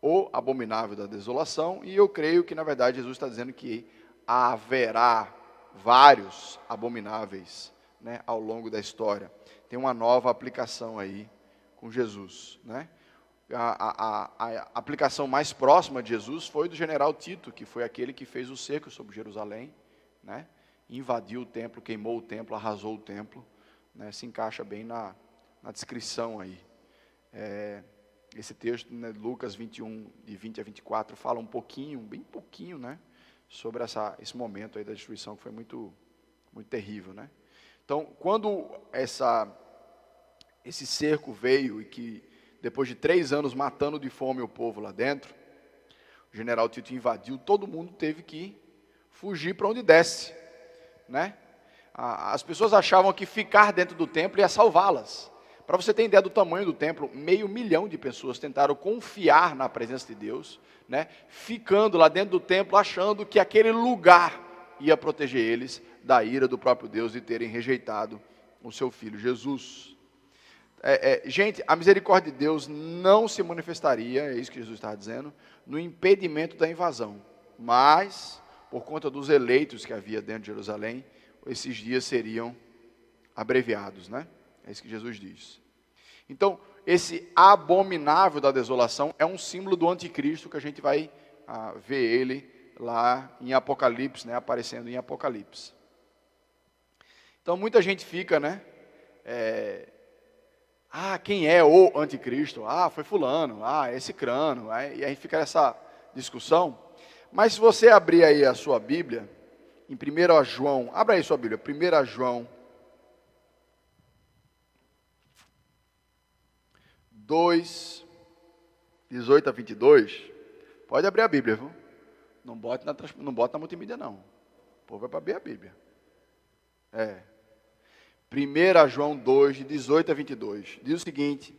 o abominável da desolação, e eu creio que, na verdade, Jesus está dizendo que haverá vários abomináveis, né, ao longo da história. Tem uma nova aplicação aí com Jesus, né? A aplicação mais próxima de Jesus foi do general Tito, que foi aquele que fez o cerco sobre Jerusalém, né? Invadiu o templo, queimou o templo, arrasou o templo, né? Se encaixa bem na descrição aí. Esse texto, né, Lucas 21, de 20 a 24, fala um pouquinho, bem pouquinho, né, sobre esse momento aí da destruição, que foi muito, muito terrível, né? Então, quando esse cerco veio, e que depois de 3 anos matando de fome o povo lá dentro, o general Tito invadiu, todo mundo teve que fugir para onde desce, né? As pessoas achavam que ficar dentro do templo ia salvá-las. Para você ter ideia do tamanho do templo, 500 mil de pessoas tentaram confiar na presença de Deus, né, ficando lá dentro do templo, achando que aquele lugar ia proteger eles da ira do próprio Deus de terem rejeitado o seu Filho Jesus. Gente, a misericórdia de Deus não se manifestaria, é isso que Jesus está dizendo, no impedimento da invasão, mas, por conta dos eleitos que havia dentro de Jerusalém, esses dias seriam abreviados, né? É isso que Jesus diz. Então, esse abominável da desolação é um símbolo do anticristo, que a gente vai ver ele lá em Apocalipse, né, aparecendo em Apocalipse. Então, muita gente fica, né, quem é o anticristo? Foi fulano, esse crano, e aí fica essa discussão. Mas se você abrir aí a sua Bíblia, em 1 João, abra aí sua Bíblia, 1 João 2, 18 a 22, pode abrir a Bíblia, viu? Não bota na multimídia, não. O povo vai para abrir a Bíblia. 1 João 2, de 18 a 22, diz o seguinte: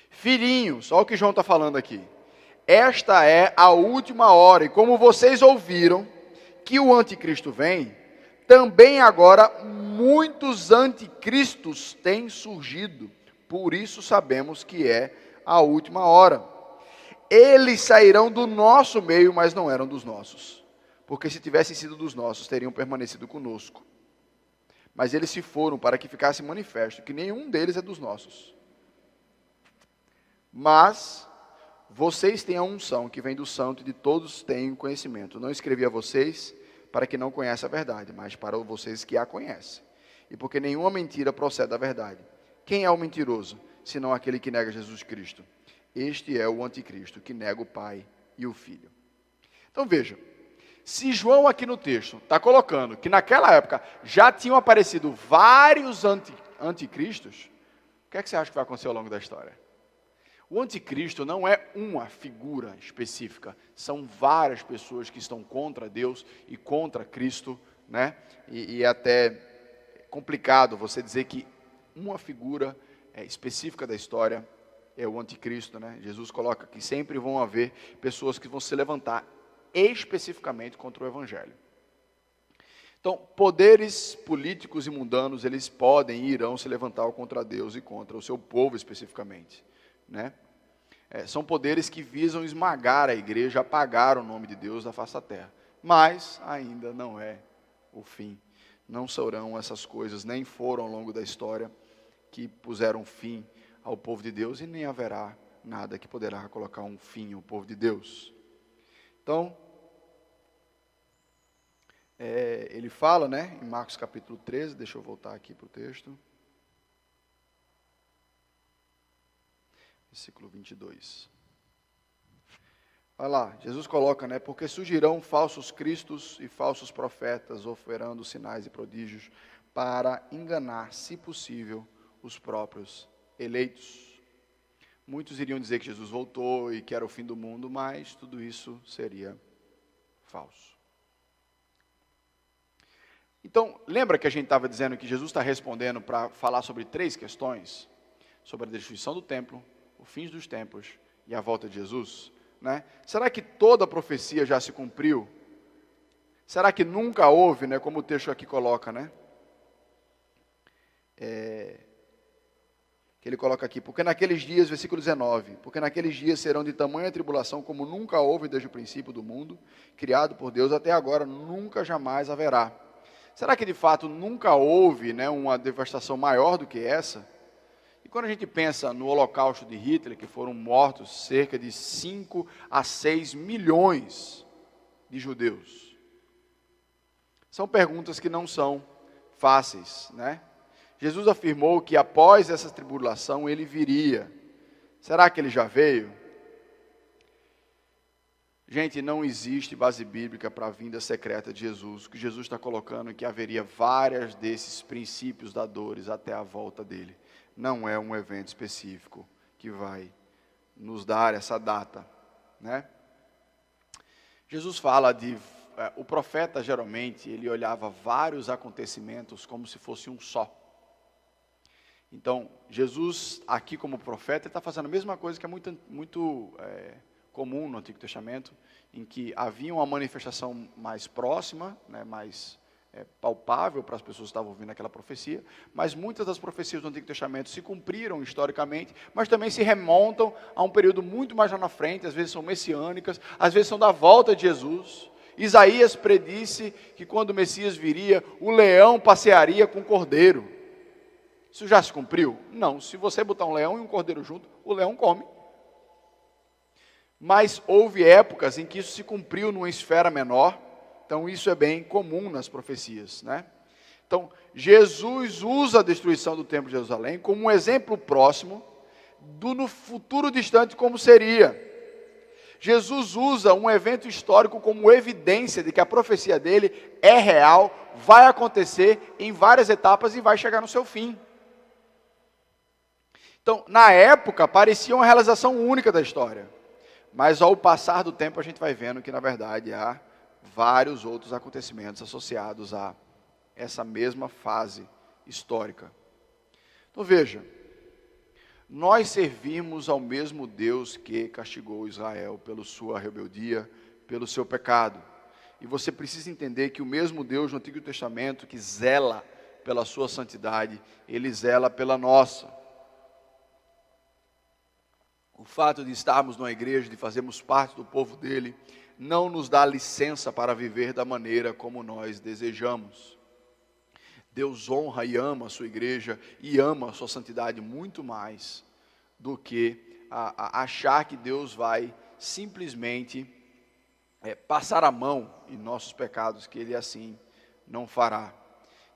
filhinhos, olha o que João está falando aqui. Esta é a última hora, e como vocês ouviram que o anticristo vem, também agora muitos anticristos têm surgido. Por isso sabemos que é a última hora. Eles sairão do nosso meio, mas não eram dos nossos. Porque se tivessem sido dos nossos, teriam permanecido conosco. Mas eles se foram para que ficasse manifesto que nenhum deles é dos nossos. Mas vocês têm a unção que vem do santo, e de todos têm conhecimento. Não escrevi a vocês para que não conheçam a verdade, mas para vocês que a conhecem. E porque nenhuma mentira procede da verdade. Quem é o mentiroso, senão aquele que nega Jesus Cristo? Este é o anticristo, que nega o Pai e o Filho. Então veja, se João aqui no texto está colocando que naquela época já tinham aparecido vários anticristos, o que é que você acha que vai acontecer ao longo da história? O anticristo não é uma figura específica, são várias pessoas que estão contra Deus e contra Cristo, né? E é até complicado você dizer que uma figura específica da história é o anticristo, né? Jesus coloca que sempre vão haver pessoas que vão se levantar especificamente contra o evangelho. Então, poderes políticos e mundanos, eles podem e irão se levantar contra Deus e contra o seu povo especificamente, né? São poderes que visam esmagar a igreja, apagar o nome de Deus da face da terra. Mas ainda não é o fim. Não serão essas coisas, nem foram ao longo da história, que puseram fim ao povo de Deus, e nem haverá nada que poderá colocar um fim ao povo de Deus. Então, ele fala, né, em Marcos capítulo 13, deixa eu voltar aqui para o texto. Versículo 22. Olha lá, Jesus coloca, né, porque surgirão falsos cristos e falsos profetas, oferando sinais e prodígios, para enganar, se possível, os próprios eleitos. Muitos iriam dizer que Jesus voltou e que era o fim do mundo, mas tudo isso seria falso. Então, lembra que a gente estava dizendo que Jesus está respondendo para falar sobre 3 questões? Sobre a destruição do templo, o o fim dos tempos e a volta de Jesus, né? Será que toda a profecia já se cumpriu? Será que nunca houve, né, como o texto aqui coloca, né? Que ele coloca aqui, porque naqueles dias, versículo 19, porque naqueles dias serão de tamanha tribulação como nunca houve desde o princípio do mundo, criado por Deus até agora, nunca jamais haverá. Será que de fato nunca houve, né, uma devastação maior do que essa? E quando a gente pensa no Holocausto de Hitler, que foram mortos cerca de 5 a 6 milhões de judeus, são perguntas que não são fáceis, né? Jesus afirmou que após essa tribulação ele viria. Será que ele já veio? Gente, não existe base bíblica para a vinda secreta de Jesus. O que Jesus está colocando é que haveria várias desses princípios da dores até a volta dele. Não é um evento específico que vai nos dar essa data, né? Jesus fala de... o profeta, geralmente, ele olhava vários acontecimentos como se fosse um só. Então, Jesus, aqui como profeta, está fazendo a mesma coisa que é muito comum no Antigo Testamento, em que havia uma manifestação mais próxima, né, mais palpável para as pessoas que estavam ouvindo aquela profecia, mas muitas das profecias do Antigo Testamento se cumpriram historicamente, mas também se remontam a um período muito mais lá na frente, às vezes são messiânicas, às vezes são da volta de Jesus. Isaías predisse que quando o Messias viria, o leão passearia com o cordeiro. Isso já se cumpriu? Não. Se você botar um leão e um cordeiro junto, o leão come. Mas houve épocas em que isso se cumpriu numa esfera menor. Então isso é bem comum nas profecias, né? Então Jesus usa a destruição do templo de Jerusalém como um exemplo próximo do no futuro distante como seria. Jesus usa um evento histórico como evidência de que a profecia dele é real, vai acontecer em várias etapas e vai chegar no seu fim. Então, na época, parecia uma realização única da história. Mas ao passar do tempo, a gente vai vendo que, na verdade, há vários outros acontecimentos associados a essa mesma fase histórica. Então, veja, nós servimos ao mesmo Deus que castigou Israel pela sua rebeldia, pelo seu pecado. E você precisa entender que o mesmo Deus no Antigo Testamento que zela pela sua santidade, ele zela pela nossa. O fato de estarmos numa igreja, de fazermos parte do povo dele, não nos dá licença para viver da maneira como nós desejamos. Deus honra e ama a sua igreja e ama a sua santidade muito mais do que achar que Deus vai simplesmente passar a mão em nossos pecados, que ele assim não fará.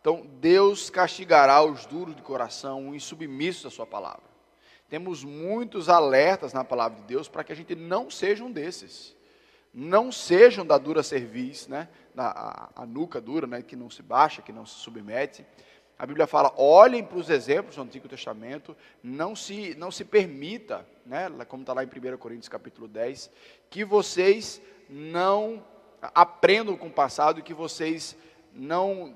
Então Deus castigará os duros de coração, os insubmissos à sua palavra. Temos muitos alertas na palavra de Deus para que a gente não seja um desses. Não sejam da dura cerviz, né? A nuca dura, né? Que não se baixa, que não se submete. A Bíblia fala, olhem para os exemplos do Antigo Testamento, não se permita, né? Como está lá em 1 Coríntios capítulo 10, que vocês não aprendam com o passado e que vocês não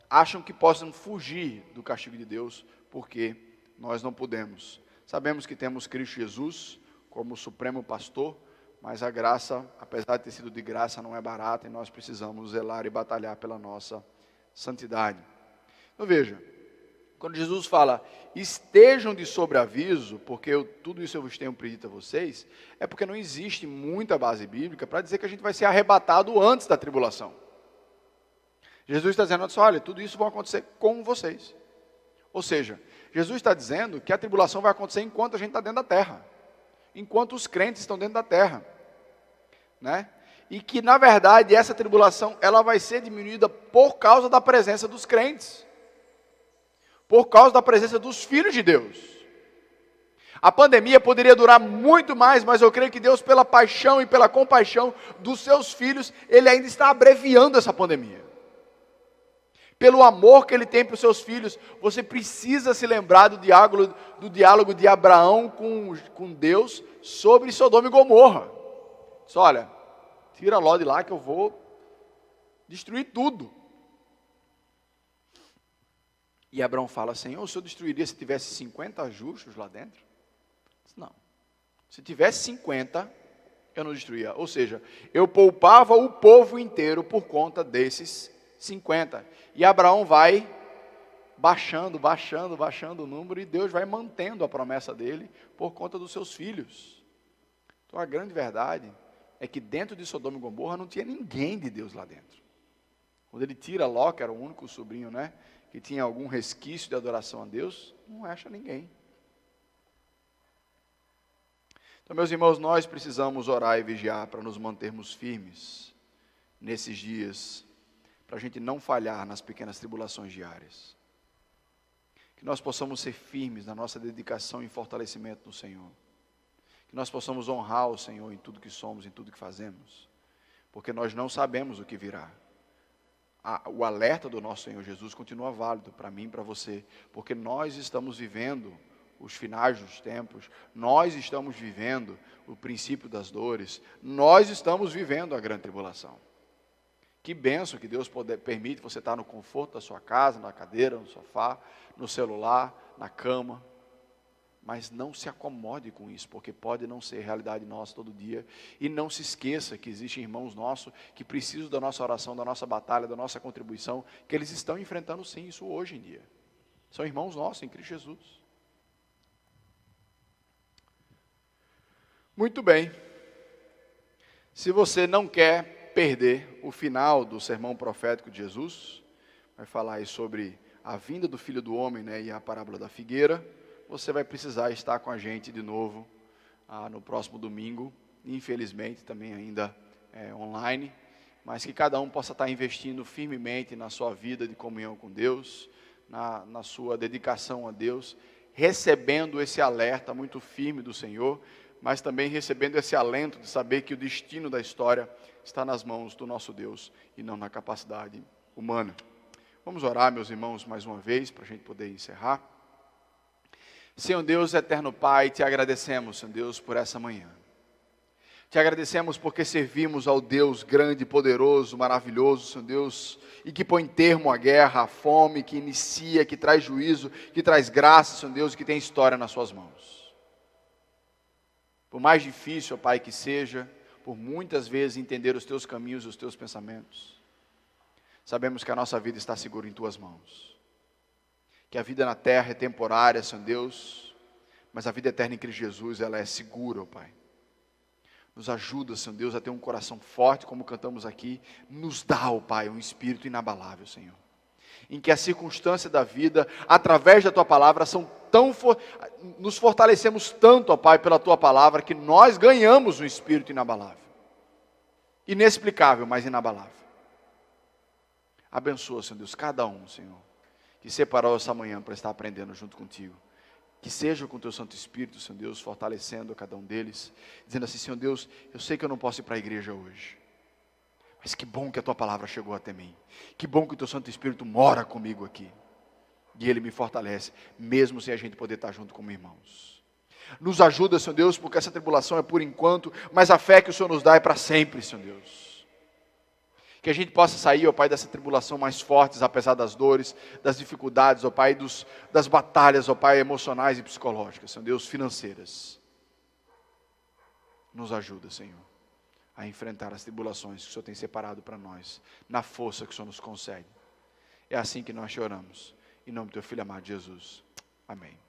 acham que possam fugir do castigo de Deus, porque nós não podemos. Sabemos que temos Cristo Jesus como supremo pastor, mas a graça, apesar de ter sido de graça, não é barata e nós precisamos zelar e batalhar pela nossa santidade. Então veja, quando Jesus fala, estejam de sobreaviso, porque tudo isso eu vos tenho predito a vocês, é porque não existe muita base bíblica para dizer que a gente vai ser arrebatado antes da tribulação. Jesus está dizendo, olha, tudo isso vai acontecer com vocês. Ou seja, Jesus está dizendo que a tribulação vai acontecer enquanto a gente está dentro da terra. Enquanto os crentes estão dentro da terra. Né? E que, na verdade, essa tribulação ela vai ser diminuída por causa da presença dos crentes. Por causa da presença dos filhos de Deus. A pandemia poderia durar muito mais, mas eu creio que Deus, pela paixão e pela compaixão dos seus filhos, Ele ainda está abreviando essa pandemia. Pelo amor que Ele tem para os seus filhos, você precisa se lembrar do diálogo de Abraão com Deus sobre Sodoma e Gomorra. Diz, olha, tira Ló de lá que eu vou destruir tudo. E Abraão fala, Senhor, o Senhor destruiria se tivesse 50 justos lá dentro? Diz, não, Se tivesse 50, eu não destruía. Ou seja, eu poupava o povo inteiro por conta desses 50. E Abraão vai baixando o número, e Deus vai mantendo a promessa dele por conta dos seus filhos. Então a grande verdade é que dentro de Sodoma e Gomorra não tinha ninguém de Deus lá dentro. Quando ele tira Ló, que era o único sobrinho, né, que tinha algum resquício de adoração a Deus, não acha ninguém. Então, meus irmãos, nós precisamos orar e vigiar para nos mantermos firmes nesses dias, para a gente não falhar nas pequenas tribulações diárias. Que nós possamos ser firmes na nossa dedicação e fortalecimento no Senhor. Que nós possamos honrar o Senhor em tudo que somos, em tudo que fazemos. Porque nós não sabemos o que virá. O alerta do nosso Senhor Jesus continua válido para mim e para você. Porque nós estamos vivendo os finais dos tempos. Nós estamos vivendo o princípio das dores. Nós estamos vivendo a grande tribulação. Que bênção que Deus permite você estar no conforto da sua casa, na cadeira, no sofá, no celular, na cama. Mas não se acomode com isso, porque pode não ser realidade nossa todo dia. E não se esqueça que existem irmãos nossos que precisam da nossa oração, da nossa batalha, da nossa contribuição, que eles estão enfrentando sim isso hoje em dia. São irmãos nossos em Cristo Jesus. Muito bem. Se você não quer perder o final do sermão profético de Jesus, vai falar aí sobre a vinda do Filho do Homem, né, e a parábola da figueira. Você vai precisar estar com a gente de novo no próximo domingo, infelizmente também ainda online, mas que cada um possa estar investindo firmemente na sua vida de comunhão com Deus, na sua dedicação a Deus, recebendo esse alerta muito firme do Senhor, mas também recebendo esse alento de saber que o destino da história está nas mãos do nosso Deus e não na capacidade humana. Vamos orar, meus irmãos, mais uma vez, para a gente poder encerrar. Senhor Deus, eterno Pai, te agradecemos, Senhor Deus, por essa manhã. Te agradecemos porque servimos ao Deus grande, poderoso, maravilhoso, Senhor Deus, e que põe termo à guerra, à fome, que inicia, que traz juízo, que traz graça, Senhor Deus, e que tem história nas suas mãos. Por mais difícil, ó Pai, que seja, por muitas vezes entender os teus caminhos e os teus pensamentos, sabemos que a nossa vida está segura em tuas mãos. Que a vida na terra é temporária, Senhor Deus, mas a vida eterna em Cristo Jesus, ela é segura, ó Pai. Nos ajuda, Senhor Deus, a ter um coração forte, como cantamos aqui. Nos dá, ó Pai, um espírito inabalável, Senhor. Em que a circunstância da vida, através da Tua palavra, nos fortalecemos tanto, ó Pai, pela Tua palavra, que nós ganhamos um espírito inabalável. Inexplicável, mas inabalável. Abençoa, Senhor Deus, cada um, Senhor, que separou essa manhã para estar aprendendo junto contigo. Que seja com o Teu Santo Espírito, Senhor Deus, fortalecendo cada um deles, dizendo assim, Senhor Deus, eu sei que eu não posso ir para a igreja hoje, mas que bom que a Tua palavra chegou até mim. Que bom que o Teu Santo Espírito mora comigo aqui. E Ele me fortalece, mesmo sem a gente poder estar junto como irmãos. Nos ajuda, Senhor Deus, porque essa tribulação é por enquanto, mas a fé que o Senhor nos dá é para sempre, Senhor Deus. Que a gente possa sair, ó Pai, dessa tribulação mais fortes, apesar das dores, das dificuldades, ó Pai, das batalhas, ó Pai, emocionais e psicológicas, Senhor Deus, financeiras. Nos ajuda, Senhor, a enfrentar as tribulações que o Senhor tem separado para nós, na força que o Senhor nos concede. É assim que nós choramos. Em nome do Teu Filho amado Jesus. Amém.